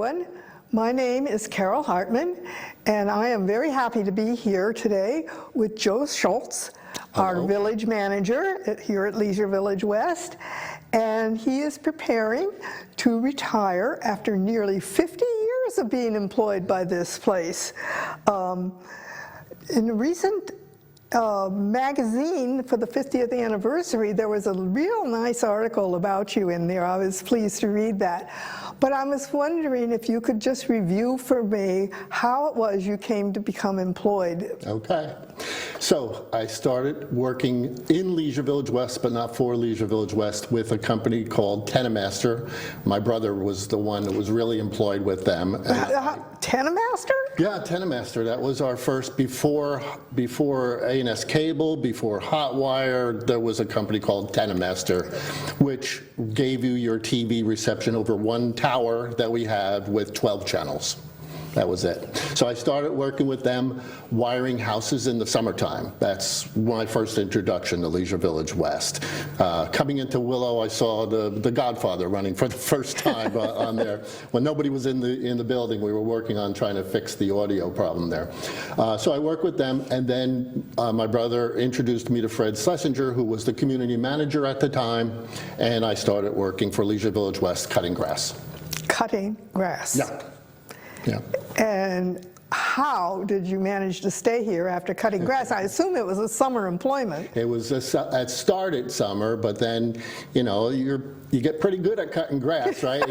everyone. My name is Carol Hartman, and I am very happy to be here today with Joe Schultz, our village manager here at Leisure Village West, and he is preparing to retire after nearly 50 years of being employed by this place. In a recent magazine for the 50th anniversary, there was a real nice article about you in there. I was pleased to read that. But I was wondering if you could just review for me how it was you came to become employed. Okay. So I started working in Leisure Village West, but not for Leisure Village West, with a company called Tenamaster. My brother was the one that was really employed with them. Tenamaster? Yeah, Tenamaster. That was our first, before A&S Cable, before Hotwire, there was a company called Tenamaster, which gave you your TV reception over one tower that we had with 12 channels. That was it. So I started working with them, wiring houses in the summertime. That's my first introduction to Leisure Village West. Coming into Willow, I saw the Godfather running for the first time on there. When nobody was in the building, we were working on trying to fix the audio problem there. So I worked with them, and then my brother introduced me to Fred Schlesinger, who was the community manager at the time, and I started working for Leisure Village West, cutting grass. Cutting grass? Yeah. Yeah. And how did you manage to stay here after cutting grass? I assume it was a summer employment. It was it started summer, but then, you know, you get pretty good at cutting grass, right?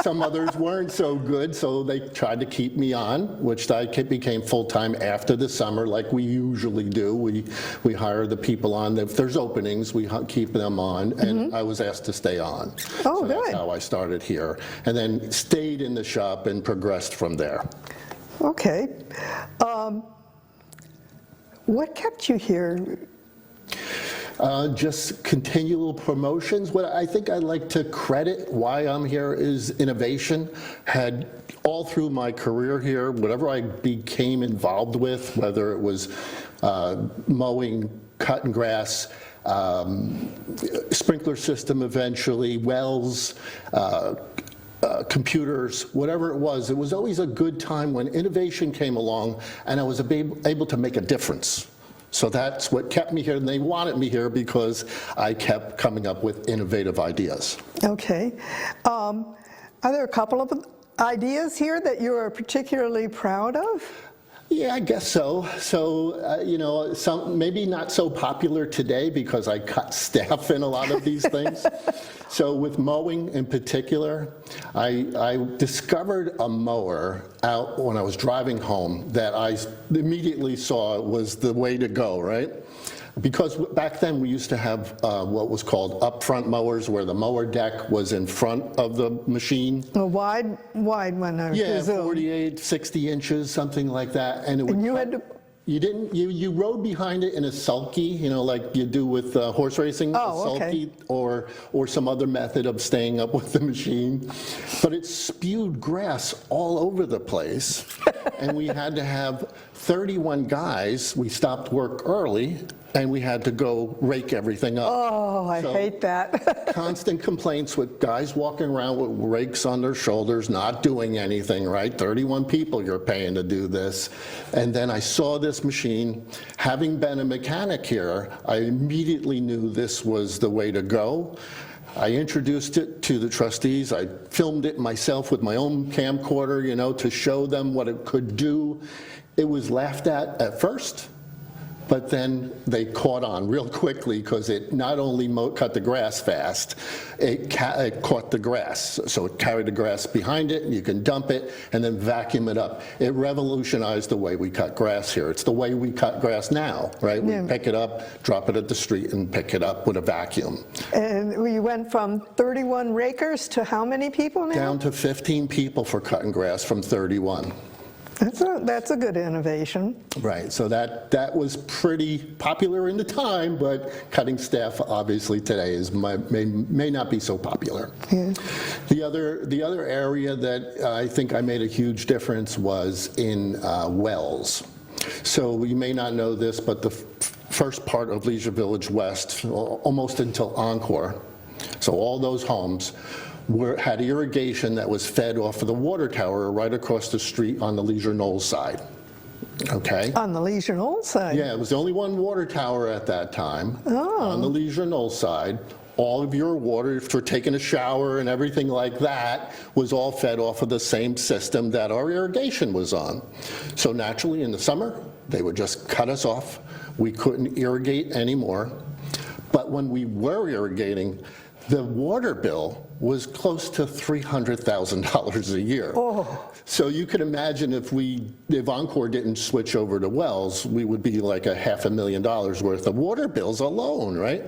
Some others weren't so good, so they tried to keep me on, which I became full-time after the summer, like we usually do. We hire the people on. If there's openings, we keep them on, and I was asked to stay on. Oh, so good. That's how I started here, and then stayed in the shop and progressed from there. Okay. What kept you here? Just continual promotions. What I think I'd like to credit why I'm here is innovation. Had all through my career here, whatever I became involved with, whether it was mowing, cutting grass, sprinkler system eventually, wells, computers, whatever it was always a good time when innovation came along and I was able to make a difference. So that's what kept me here, and they wanted me here because I kept coming up with innovative ideas. Okay. Are there a couple of ideas here that you are particularly proud of? Yeah, I guess so. So, you know, some maybe not so popular today because I cut staff in a lot of these things. So with mowing in particular, I discovered a mower out when I was driving home that I immediately saw was the way to go, right? Because back then we used to have what was called up-front mowers, where the mower deck was in front of the machine. A wide one, I presume. 48, 60 inches, something like that. And it would you had to... You rode behind it in a sulky, you know, like you do with horse racing, oh, a sulky, okay. or some other method of staying up with the machine. But it spewed grass all over the place, and we had to have 31 guys. We stopped work early, and we had to go rake everything up. Oh, I hate that. Constant complaints with guys walking around with rakes on their shoulders, not doing anything, right? 31 people you're paying to do this. And then I saw this machine. Having been a mechanic here, I immediately knew this was the way to go. I introduced it to the trustees. I filmed it myself with my own camcorder, you know, to show them what it could do. It was laughed at first, but then they caught on real quickly because it not only cut the grass fast, it caught the grass. So it carried the grass behind it, and you can dump it and then vacuum it up. It revolutionized the way we cut grass here. It's the way we cut grass now, right? Yeah. We pick it up, drop it at the street, and pick it up with a vacuum. And we went from 31 rakers to how many people now? Down to 15 people for cutting grass from 31. That's a good innovation. Right, so that was pretty popular in the time, but cutting staff obviously today may not be so popular. Yeah. The other area that I think I made a huge difference was in wells. So you may not know this, but the first part of Leisure Village West, almost until Encore, so all those homes, had irrigation that was fed off of the water tower right across the street on the Leisure Knolls side. Okay? On the Leisure Knolls side? Yeah, it was the only one water tower at that time. Oh. On the Leisure Knolls side. All of your water for taking a shower and everything like that was all fed off of the same system that our irrigation was on. So naturally in the summer, they would just cut us off. We couldn't irrigate anymore. But when we were irrigating, the water bill was close to $300,000 a year. Oh. So you can imagine if Encore didn't switch over to wells, we would be like $500,000 worth of water bills alone, right?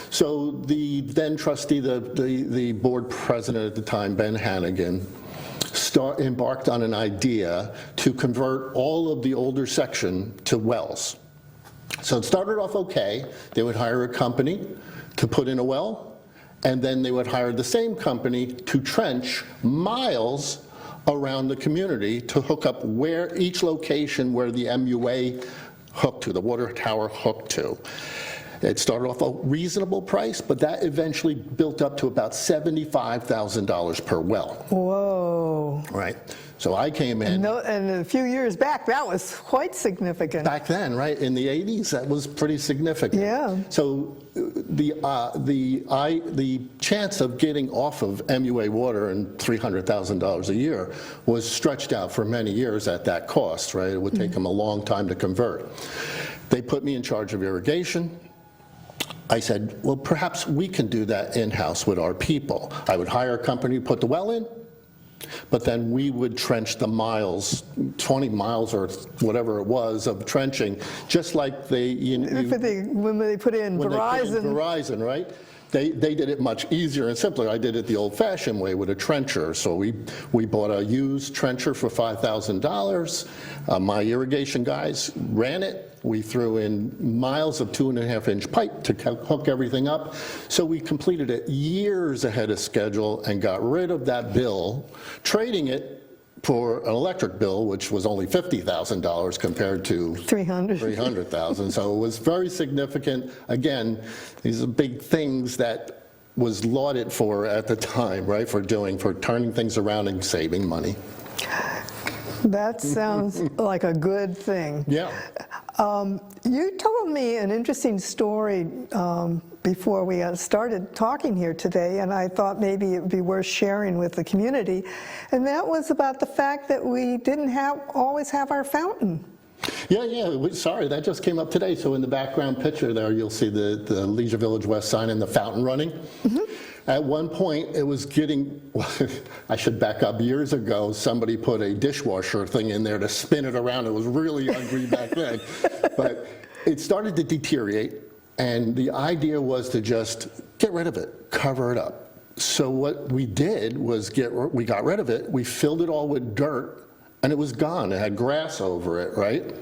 So the then trustee, the board president at the time, Ben Hannigan, embarked on an idea to convert all of the older section to wells. So it started off okay. They would hire a company to put in a well, and then they would hire the same company to trench miles around the community to hook up where each location where the MUA hooked to, the water tower hooked to. It started off a reasonable price, but that eventually built up to about $75,000 per well. Whoa. Right. So I came in. And a few years back, that was quite significant. Back then, right, in the 80s, that was pretty significant. Yeah. So the chance of getting off of MUA water and $300,000 a year was stretched out for many years at that cost, right? It would take them a long time to convert. They put me in charge of irrigation. I said, well, perhaps we can do that in-house with our people. I would hire a company to put the well in, but then we would trench the miles, 20 miles or whatever it was of trenching, just like when they put in Verizon, right? They did it much easier and simpler. I did it the old-fashioned way with a trencher. So we bought a used trencher for $5,000. My irrigation guys ran it. We threw in miles of 2.5-inch pipe to hook everything up. So we completed it years ahead of schedule and got rid of that bill, trading it for an electric bill, which was only $50,000 compared to $300,000. So it was very significant. Again, these are big things that was lauded for at the time, right, for turning things around and saving money. That sounds like a good thing. Yeah. You told me an interesting story before we started talking here today, and I thought maybe it would be worth sharing with the community, and that was about the fact that we didn't always have our fountain. Yeah, sorry, that just came up today. So in the background picture there, you'll see the Leisure Village West sign and the fountain running. Mm-hmm. At one point, it was getting, I should back up, years ago, somebody put a dishwasher thing in there to spin it around. It was really ugly back then. But it started to deteriorate, and the idea was to just get rid of it, cover it up. So what we did was we got rid of it, we filled it all with dirt, and it was gone. It had grass over it, right?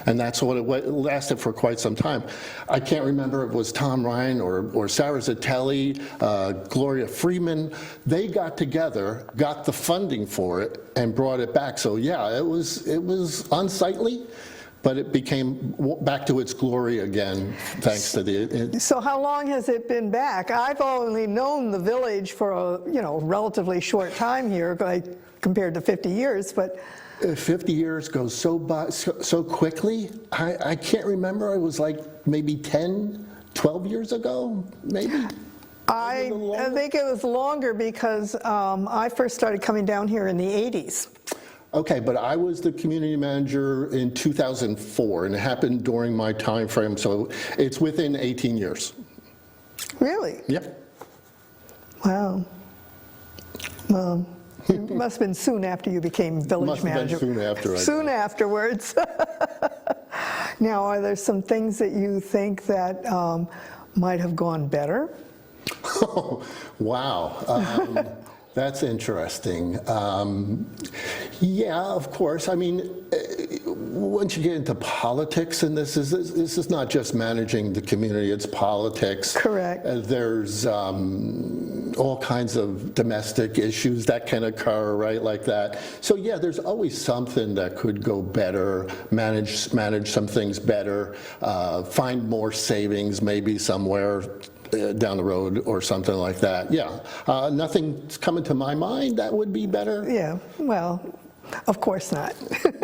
And that's what it lasted for quite some time. I can't remember if it was Tom Ryan or Sarah Zitelli, Gloria Freeman. They got together, got the funding for it, and brought it back. So yeah, it was unsightly, but it became back to its glory again, thanks to the... So how long has it been back? I've only known the village for a relatively short time here, compared to 50 years, but... 50 years goes so quickly. I can't remember. It was like maybe 10, 12 years ago, maybe. I think it was longer because I first started coming down here in the 80s. Okay, but I was the community manager in 2004, and it happened during my time frame, so it's within 18 years. Really? Yep. Wow. Well, it must have been soon after you became village manager. Must have been soon after. Soon afterwards. Now, are there some things that you think that might have gone better? Oh, wow. That's interesting. Yeah, of course. I mean, once you get into politics, and this is not just managing the community, it's politics. Correct. There's all kinds of domestic issues that can occur, right, like that. So yeah, there's always something that could go better, manage some things better, find more savings maybe somewhere. down the road or something like that. Yeah, nothing's coming to my mind that would be better. Yeah, well, of course not.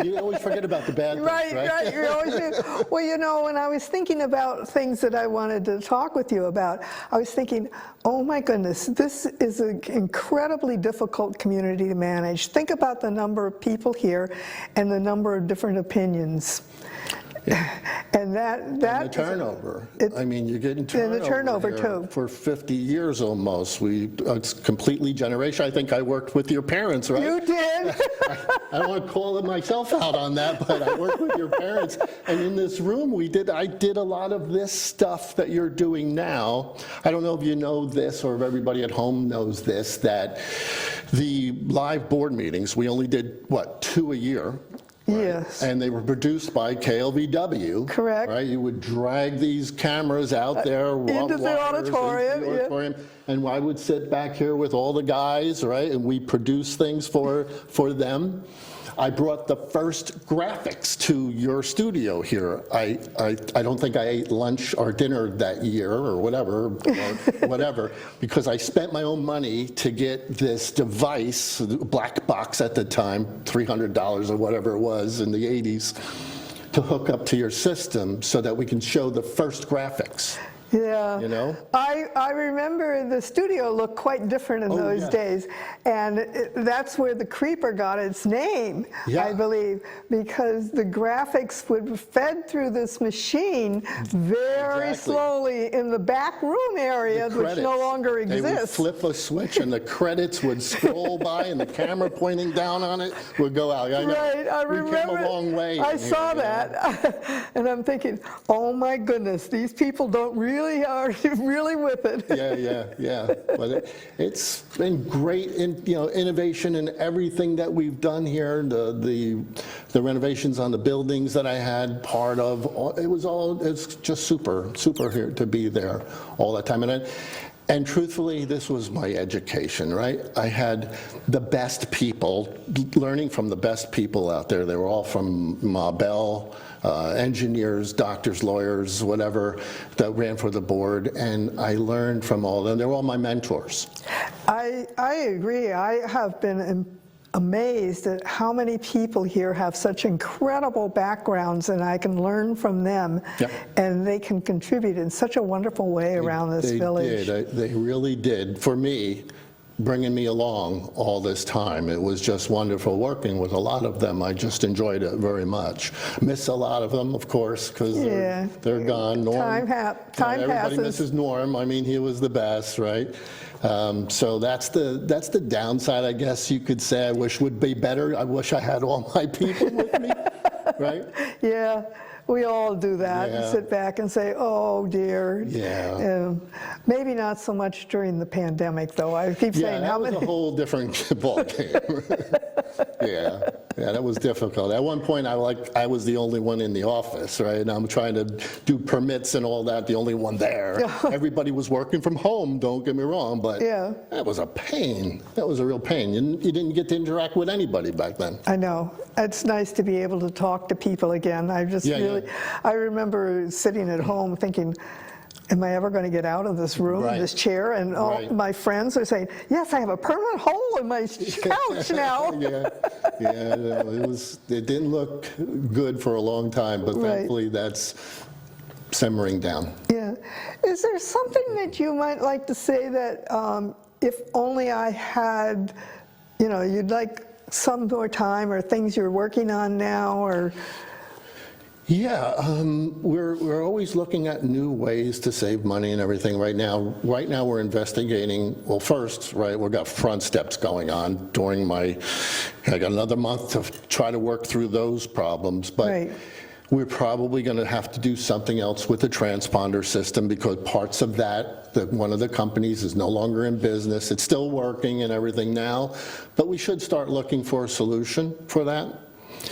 You always forget about the bad things, Right, right, you always do. Well, you know, when I was thinking about things that I wanted to talk with you about, I was thinking, oh my goodness, this is an incredibly difficult community to manage. Think about the number of people here and the number of different opinions. Yeah. And that the turnover. I mean, you're getting turnover, and the turnover here too. For 50 years almost. It's completely generation. I think I worked with your parents, right? You did. I don't want to call myself out on that, but I worked with your parents. And in this room, I did a lot of this stuff that you're doing now. I don't know if you know this or if everybody at home knows this, that the live board meetings, we only did, what, 2 a year? Right? Yes. And they were produced by KLVW. Correct. Right? You would drag these cameras out there. Into the auditorium. Into the auditorium. And I would sit back here with all the guys, right? And we produce things for them. I brought the first graphics to your studio here. I don't think I ate lunch or dinner that year or whatever, because I spent my own money to get this device, black box at the time, $300 or whatever it was in the 80s, to hook up to your system so that we can show the first graphics. Yeah. You know? I remember the studio looked quite different in those days, and that's where the Creeper got its name, I believe, because the graphics would be fed through this machine very slowly in the back room area, which no longer exists. They would flip a switch and the credits would scroll by and the camera pointing down on it would go out. I know. Right, I remember. We came a long way. I saw that, and I'm thinking, oh my goodness, these people don't really are really with it. Yeah. But it's been great, innovation in everything that we've done here. The renovations on the buildings that I had part of. It's just super here to be there all the time. And truthfully, this was my education, right? I had the best people, learning from the best people out there. They were all from Ma Bell, engineers, doctors, lawyers, whatever, that ran for the board, and I learned from all of them. They were all my mentors. I agree. I have been amazed at how many people here have such incredible backgrounds, and I can learn from them, and they can contribute in such a wonderful way around this village. They really did. For me, bringing me along all this time, it was just wonderful working with a lot of them. I just enjoyed it very much. Miss a lot of them, of course, because they're gone. Norm, time everybody passes. misses Norm. I mean, he was the best, right? So that's the downside, I guess you could say. I wish would be better. I wish I had all my people with me, right? Yeah. We all do that, and sit back and say, oh dear. Yeah. Maybe not so much during the pandemic, though. I keep saying that was a whole different ballgame. Yeah, that was difficult. At one point, I was the only one in the office, right? And I'm trying to do permits and all that, the only one there. Everybody was working from home, don't get me wrong, but that was a pain. That was a real pain. You didn't get to interact with anybody back then. I know. It's nice to be able to talk to people again. I just I remember sitting at home thinking, am I ever going to get out of this room, this chair? And all my friends are saying, yes, I have a permanent hole in my couch now. It didn't look good for a long time, but thankfully that's simmering down. Yeah. Is there something that you might like to say that if only I had, you'd like some more time, or things you're working on now, or? Yeah, we're always looking at new ways to save money and everything right now. Right now we're investigating, well first, we've got front steps going on during I got another month to try to work through those problems, but we're probably going to have to do something else with the transponder system, because parts of one of the companies is no longer in business. It's still working and everything now, but we should start looking for a solution for that.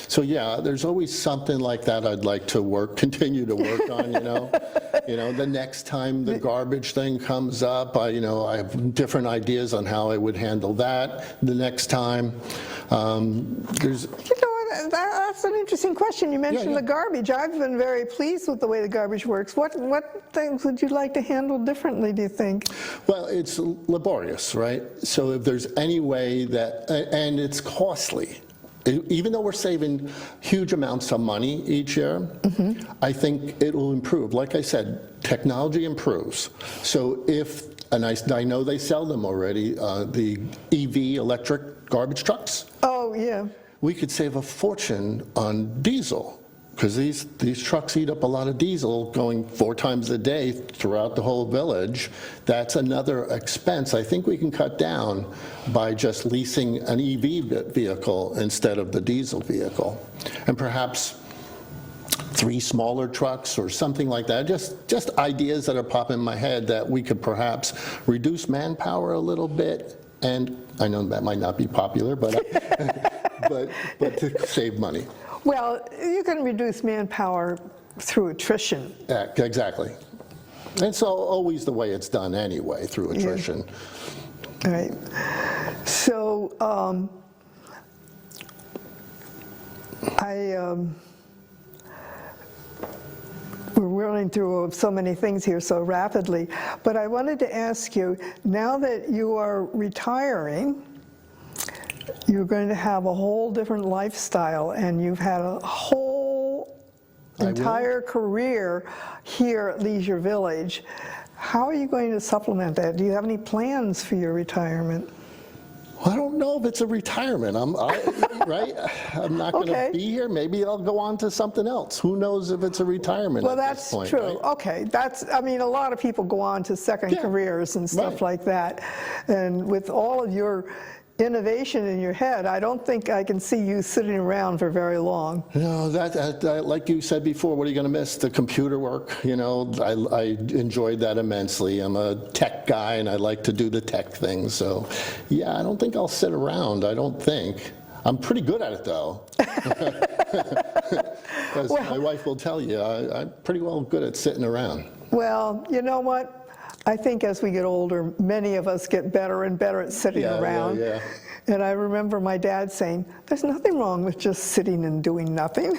So yeah, there's always something like that I'd like to continue to work on, the next time the garbage thing comes up, I have different ideas on how I would handle that the next time. that's an interesting question. You mentioned yeah. the garbage. I've been very pleased with the way the garbage works. What things would you like to handle differently, do you think? Well, it's laborious, right? So if there's any way that, and it's costly. Even though we're saving huge amounts of money each year, I think it will improve. Like I said, technology improves. So if, and I know they sell them already, the EV, electric garbage trucks. Oh, yeah. We could save a fortune on diesel, because these trucks eat up a lot of diesel going 4 times a day throughout the whole village. That's another expense I think we can cut down by just leasing an EV vehicle instead of the diesel vehicle. And perhaps 3 smaller trucks or something like that. Just ideas that are popping in my head that we could perhaps reduce manpower a little bit. And I know that might not be popular, but but to save money. Well, you can reduce manpower through attrition. Yeah, exactly. And so always the way it's done anyway, through attrition. Yeah. Right. So we're running through so many things here so rapidly, but I wanted to ask you, now that you are retiring, you're going to have a whole different lifestyle, and you've had a whole entire career here at Leisure Village. How are you going to supplement that? Do you have any plans for your retirement? Well, I don't know if it's a retirement. Right? I'm not going to be here. Maybe I'll go on to something else. Who knows if it's a retirement at this point? Well, that's true. Right? Okay, I mean, a lot of people go on to second careers and stuff like that. And with all of your innovation in your head, I don't think I can see you sitting around for very long. No, that like you said before, what are you going to miss? The computer work. You know, I enjoyed that immensely. I'm a tech guy, and I like to do the tech things. So, yeah, I don't think I'll sit around. I don't think. I'm pretty good at it, though. As my wife will tell you, I'm pretty well good at sitting around. Well, you know what? I think as we get older, many of us get better and better at sitting around. Yeah. And I remember my dad saying, there's nothing wrong with just sitting and doing nothing.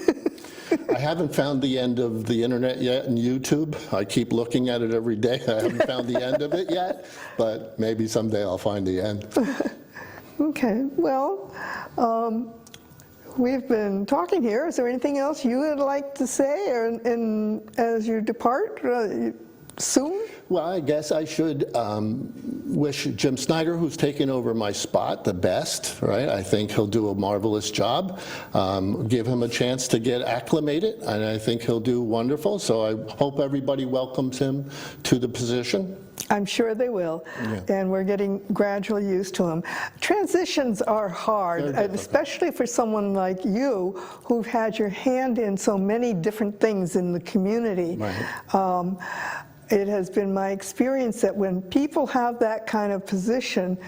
I haven't found the end of the internet yet and YouTube. I keep looking at it every day. I haven't found the end of it yet, but maybe someday I'll find the end. Okay, well, we've been talking here. Is there anything else you would like to say as you depart soon? Well, I guess I should wish Jim Snyder, who's taken over my spot, the best, right? I think he'll do a marvelous job. Give him a chance to get acclimated, and I think he'll do wonderful. So I hope everybody welcomes him to the position. I'm sure they will, and we're getting gradually used to them. Transitions are hard, especially for someone like you, who've had your hand in so many different things in the community. Right. It has been my experience that when people have that kind of position,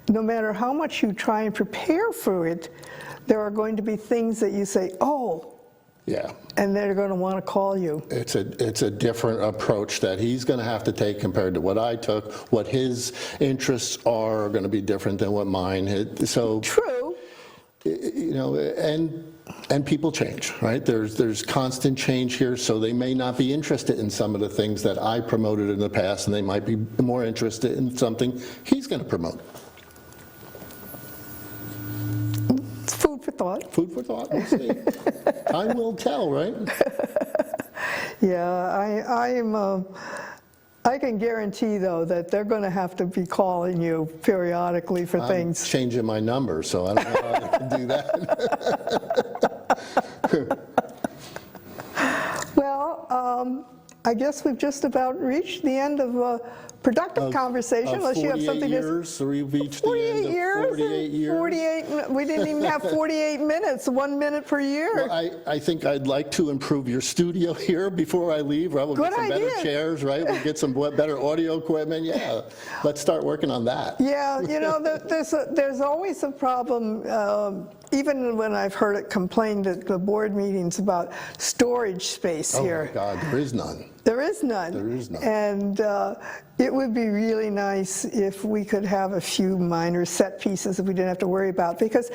no matter how much you try and prepare for it, there are going to be things that you say, oh, yeah. And they're going to want to call you. It's a different approach that he's going to have to take compared to what I took. What his interests are going to be different than what mine. So true. You know, and people change, right? There's constant change here, so they may not be interested in some of the things that I promoted in the past, and they might be more interested in something he's going to promote. Food for thought. Food for thought, we'll see. Time will tell, right? Yeah, I can guarantee, though, that they're going to have to be calling you periodically for things. I'm changing my number, so I don't know how I can do that. Well, I guess we've just about reached the end of a productive conversation, unless you have something to say. We've reached the end of 48 years. 48, we didn't even have 48 minutes, 1 minute per year. Well, I think I'd like to improve your studio here before I leave, right? We'll get some better chairs, right? We'll get some better audio equipment. Yeah, let's start working on that. Yeah, you know, there's always a problem, even when I've heard it complained at the board meetings about storage space here. Oh my God, there is none. There is none. There is none. And it would be really nice if we could have a few minor set pieces that we didn't have to worry about, because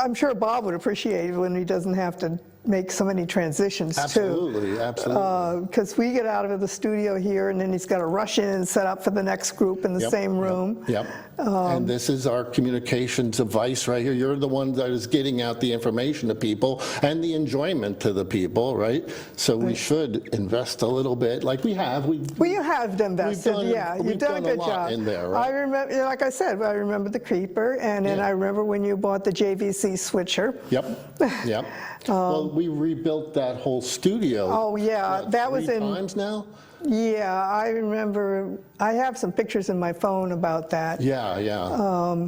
I'm sure Bob would appreciate it when he doesn't have to make so many transitions, too. Absolutely, absolutely. Because we get out of the studio here, and then he's got to rush in and set up for the next group in the Yep, same room. Yep. And this is our communication device right here. You're the one that is getting out the information to people and the enjoyment to the people, right? So we should invest a little bit, like we have. Well, you have invested, yeah. You've done a good job. In there, right? I remember, like I said, I remember the creeper, and then I remember when you bought the JVC switcher. Yep, yep. Well, we rebuilt that whole studio. Oh, yeah, what, that was 3 in. times now? Yeah, I remember. I have some pictures in my phone about that. Yeah, yeah.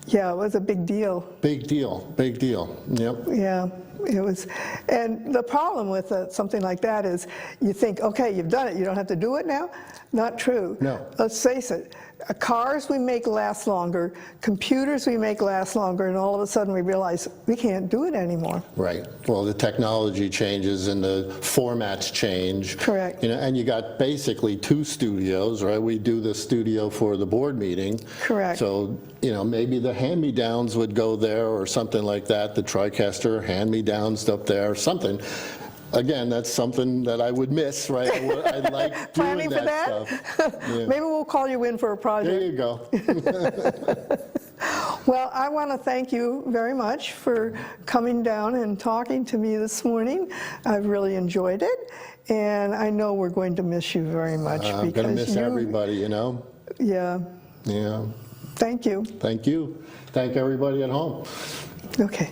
Yeah, it was a big deal. Big deal, big deal. Yep. Yeah, it was. And the problem with something like that is you think, okay, you've done it, you don't have to do it now? Not true. No. Let's face it, cars we make last longer, computers we make last longer, and all of a sudden we realize we can't do it anymore. Right. Well, the technology changes and the formats change. Correct. You know, and you got basically 2 studios, right? We do the studio for the board meeting. Correct. So, you know, maybe the hand-me-downs would go there or something like that, the TriCaster hand-me-downs up there, something. Again, that's something that I would miss, right? I like doing Planning for that stuff. Yeah. Maybe we'll call you in for a project. There you go. Well, I want to thank you very much for coming down and talking to me this morning. I've really enjoyed it, and I know we're going to miss you very much. I'm going to miss everybody, you know? Yeah. Yeah. Thank you. Thank you. Thank everybody at home. Okay.